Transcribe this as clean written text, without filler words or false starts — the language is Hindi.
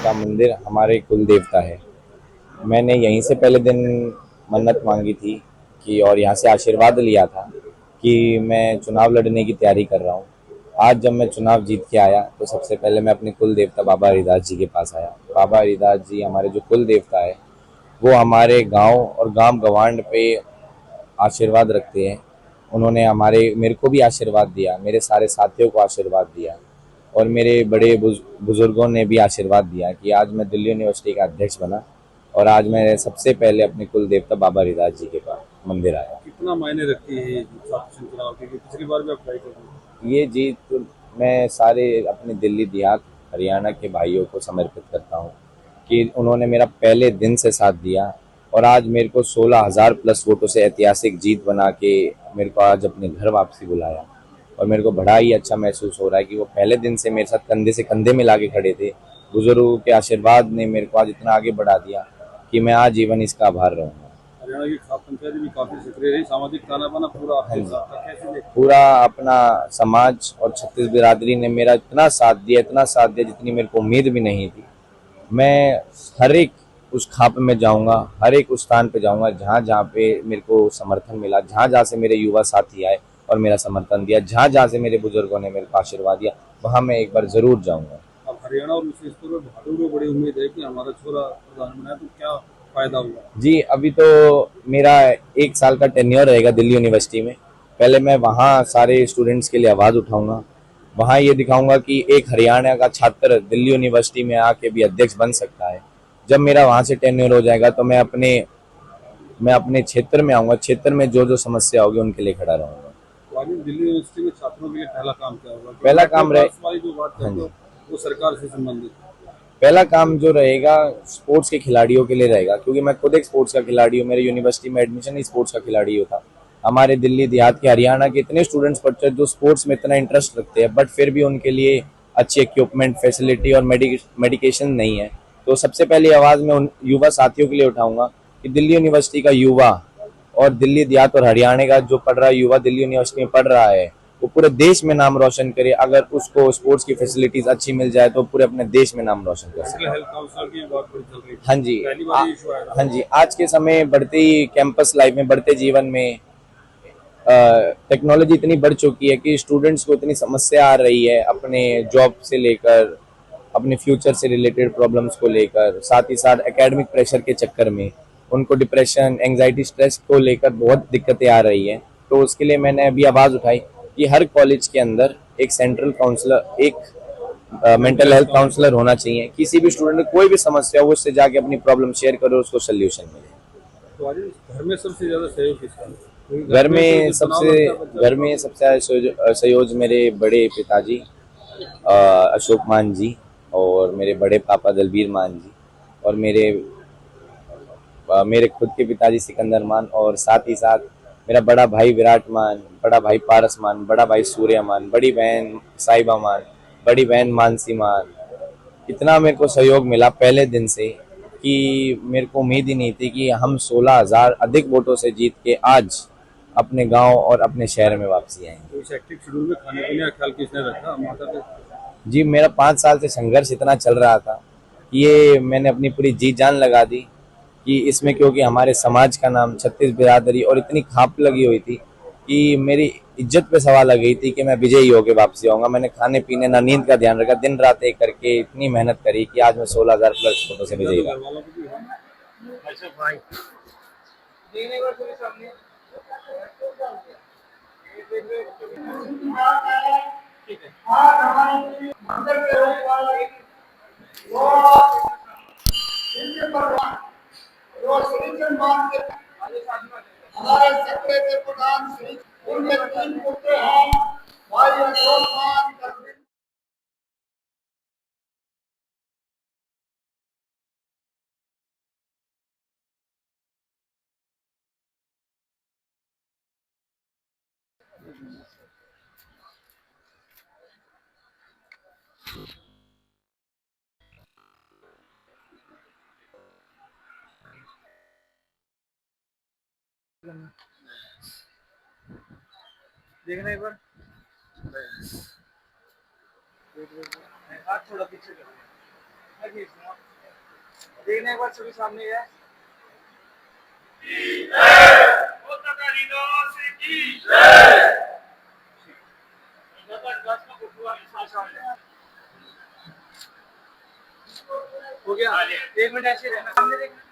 का मंदिर हमारे कुल देवता है। मैंने यहीं से पहले दिन मन्नत मांगी थी कि और यहाँ से आशीर्वाद लिया था कि मैं चुनाव लड़ने की तैयारी कर रहा हूँ। आज जब मैं चुनाव जीत के आया तो सबसे पहले मैं अपने कुल देवता बाबा हरिदास जी के पास आया। बाबा हरिदास जी हमारे जो कुल देवता है वो हमारे गांव और गांव गवांड पे आशीर्वाद रखते हैं। उन्होंने मेरे को भी आशीर्वाद दिया, मेरे सारे साथियों को आशीर्वाद दिया और मेरे बड़े बुजुर्गों ने भी आशीर्वाद दिया कि आज मैं दिल्ली यूनिवर्सिटी का अध्यक्ष बना और आज मैं सबसे पहले अपने कुल देवता बाबा हरिदास जी के पास मंदिर आया। कितना मायने रखती है ये चुनाव की? पिछली बार भी अप्लाई कर ये जीत तो मैं सारे अपने दिल्ली देहात हरियाणा के भाइयों को समर्पित करता हूँ कि उन्होंने मेरा पहले दिन से साथ दिया और आज मेरे को 16,000 प्लस वोटों से ऐतिहासिक जीत बना के मेरे को आज अपने घर वापसी बुलाया और मेरे को बड़ा ही अच्छा महसूस हो रहा है कि वो पहले दिन से मेरे साथ कंधे से कंधे मिला के खड़े थे। बुजुर्गों के आशीर्वाद ने मेरे को आज इतना आगे बढ़ा दिया कि मैं आजीवन इसका आभार रहूँगा। हरियाणा की खाप पंचायत भी काफी सक्रिय रही, सामाजिक ताना बाना पूरा आपके साथ था, कैसे देखते? पूरा अपना समाज और छत्तीस बिरादरी ने मेरा इतना साथ दिया जितनी मेरे को उम्मीद भी नहीं थी। मैं हर एक उस खाप में जाऊंगा, हर एक उस स्थान पे जाऊंगा जहाँ जहाँ पे मेरे को समर्थन मिला, जहाँ जहाँ से मेरे युवा साथी आए और मेरा समर्थन दिया, जहाँ जहाँ से मेरे बुजुर्गों ने मेरे को आशीर्वाद दिया, वहाँ मैं एक बार जरूर जाऊंगा। अब हरियाणा और विशेष तौर पर भादुड़ में बड़ी उम्मीद है कि हमारा छोरा प्रधान बना, तो क्या फायदा होगा? जी, अभी तो मेरा 1 साल का टेन्योर रहेगा दिल्ली यूनिवर्सिटी में। पहले मैं वहाँ सारे स्टूडेंट्स के लिए आवाज़ उठाऊंगा, वहाँ ये दिखाऊंगा कि एक हरियाणा का छात्र दिल्ली यूनिवर्सिटी में आके भी अध्यक्ष बन सकता है। जब मेरा वहाँ से टेन्योर हो जाएगा तो मैं अपने क्षेत्र में आऊँगा, क्षेत्र में जो जो समस्या होगी उनके लिए खड़ा रहूँगा। तो आगे दिल्ली यूनिवर्सिटी में छात्रों के लिए पहला काम क्या होगा? पहला काम वाली जो बात करते हो वो सरकार से संबंधित, पहला काम जो रहेगा स्पोर्ट्स के खिलाड़ियों के लिए रहेगा, क्योंकि मैं खुद एक स्पोर्ट्स का खिलाड़ी हूँ। मेरे यूनिवर्सिटी में एडमिशन ही स्पोर्ट्स का खिलाड़ी होता। हमारे दिल्ली देहात के हरियाणा के इतने स्टूडेंट्स पढ़ते हैं जो स्पोर्ट्स में इतना इंटरेस्ट रखते हैं, बट फिर भी उनके लिए अच्छी इक्विपमेंट, फैसिलिटी और मेडिकेशन नहीं है। तो सबसे पहली आवाज़ मैं उन युवा साथियों के लिए उठाऊंगा कि दिल्ली यूनिवर्सिटी का युवा और दिल्ली देहात और हरियाणा का जो पढ़ रहा युवा दिल्ली यूनिवर्सिटी में पढ़ रहा है वो पूरे देश में नाम रोशन करे। अगर उसको स्पोर्ट्स की फैसिलिटीज अच्छी मिल जाए तो पूरे अपने देश में नाम रोशन कर सकते हैं। हाँ जी, हाँ जी, आज के समय बढ़ते ही कैंपस लाइफ में, बढ़ते जीवन में टेक्नोलॉजी इतनी बढ़ चुकी है कि स्टूडेंट्स को इतनी समस्या आ रही है अपने जॉब से लेकर अपने फ्यूचर से रिलेटेड प्रॉब्लम्स को लेकर, साथ ही साथ एकेडमिक प्रेशर के चक्कर में उनको डिप्रेशन, एंजाइटी, स्ट्रेस को लेकर बहुत दिक्कतें आ रही हैं। तो उसके लिए मैंने अभी आवाज़ उठाई कि हर कॉलेज के अंदर एक सेंट्रल काउंसलर, एक मेंटल हेल्थ काउंसलर होना चाहिए। किसी भी स्टूडेंट को कोई भी समस्या हो उससे जाके अपनी प्रॉब्लम शेयर करो, उसको सोल्यूशन मिले। तो घर में सबसे ज्यादा सहयोग किसका? घर में सबसे सहयोग मेरे बड़े पिताजी अशोक मान जी और मेरे बड़े पापा दलबीर मान जी और मेरे खुद के पिताजी सिकंदर मान, और साथ ही साथ मेरा बड़ा भाई विराट मान, बड़ा भाई पारस मान, बड़ा भाई सूर्य मान, बड़ी बहन साहिबा मान, बड़ी बहन मानसी मान। इतना मेरे को सहयोग मिला पहले दिन से कि मेरे को उम्मीद ही नहीं थी कि हम 16,000 अधिक वोटों से जीत के आज अपने गांव और अपने शहर में वापसी आएंगे। तो इस एक्टिव शेड्यूल में खाने पीने का ख्याल किसने रखा? माता? जी, मेरा 5 साल से संघर्ष इतना चल रहा था कि ये मैंने अपनी पूरी जी जान लगा दी कि इसमें, क्योंकि हमारे समाज का नाम छत्तीस बिरादरी और इतनी खाप लगी हुई थी कि मेरी इज्जत पे सवाल आ गई थी कि मैं विजयी होकर वापसी आऊँगा। मैंने खाने पीने ना नींद का ध्यान रखा, दिन रात एक करके इतनी मेहनत करी कि आज मैं 16,000 प्लस वोटों से विजयी हुआ। ठीक है। हमारे सकले के प्रधान श्री उनके 3 पुत्र हैं भाई अशोक मान तस्वीर देखना एक बार। हाथ थोड़ा पीछे करो। देखना एक बार, सभी सामने है। हो गया, 1 मिनट ऐसे रहना, सामने देखना।